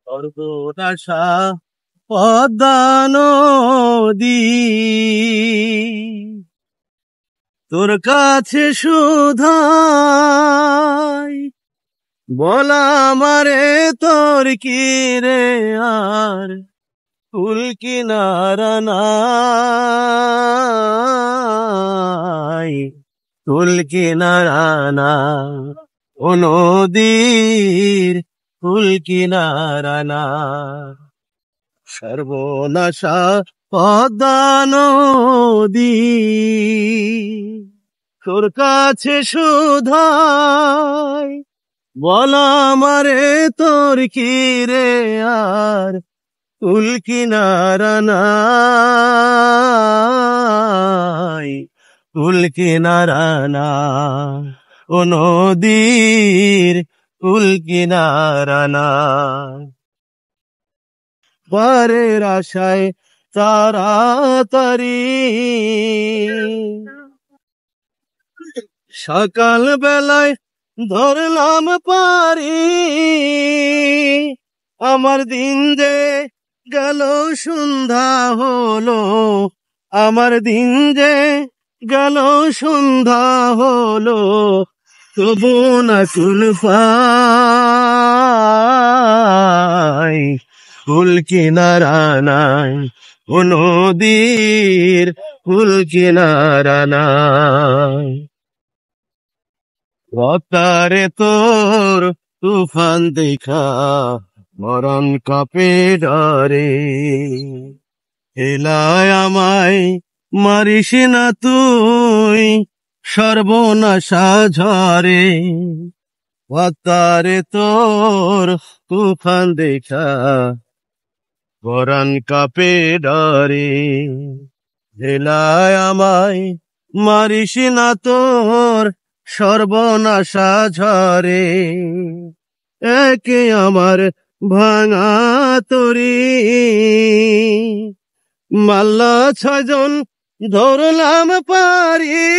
সর্বনাশা পদ্মা নদী, তোর কাছে শুধাই বলা আমারে তোর কি রে আর কুল কিনারা নাই, কুল কিনারা না ও নদীর কুল কিনারা না। সর্বনাশা পদ্মা নদী, তোর কাছে শুধাই বলা আমারে তোর কি রে আর কুল কিনারা নাই, কুল কিনারা না ও নদীর কুল কিনারা না। পারের আশায় তাড়াতাড়ি সকাল বেলায় ধরলাম পারি, আমার দিন যে গেল সন্ধ্যা হলো, আমার দিন যে গেল সন্ধ্যা হলো, তবু না কুল পাই, কুল কিনারা নাই ও নদীর কুল কিনারা নাই। রতারে তোর তুফান দেখা মরণ কাপে ডরে, হেলায় আমায় মারিস না তুই সর্বনাশা ঝরে। রতারে তোর তুফান দেখা মরণ কাপে ডরে, হেলায় আমায় মারিস না তোর সর্বনাশা ঝরে। একে আমার ভাঙা তরি মাল্লা ছজন ধরলাম পারি,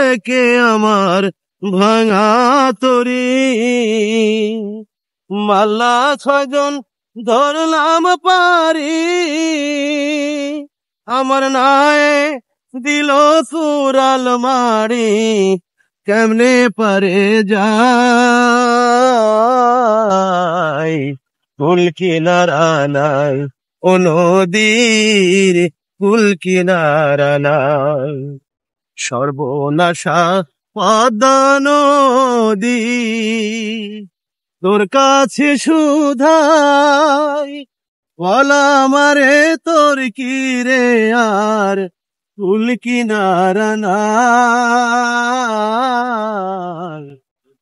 একে আমার ভাঙা তরি মাল্লা ছজন ধরলাম পারি, আমার নায়ে দিল সুরাল মারি, কেমনে পারে যাই কুল কিনারা নাই ও নদীর কুল কিনারা নাই। সর্বনাশা পদ্মা নদী, তোর কাছে শুধাই বলা আমারে তোর কি রে আর কুল কিনারা নাই,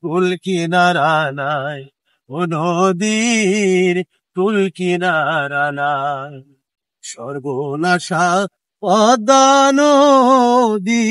কুল কিনারা নাই ও নদীর কুল কিনারা নাই। সর্বনাশা পদ্মা নদী।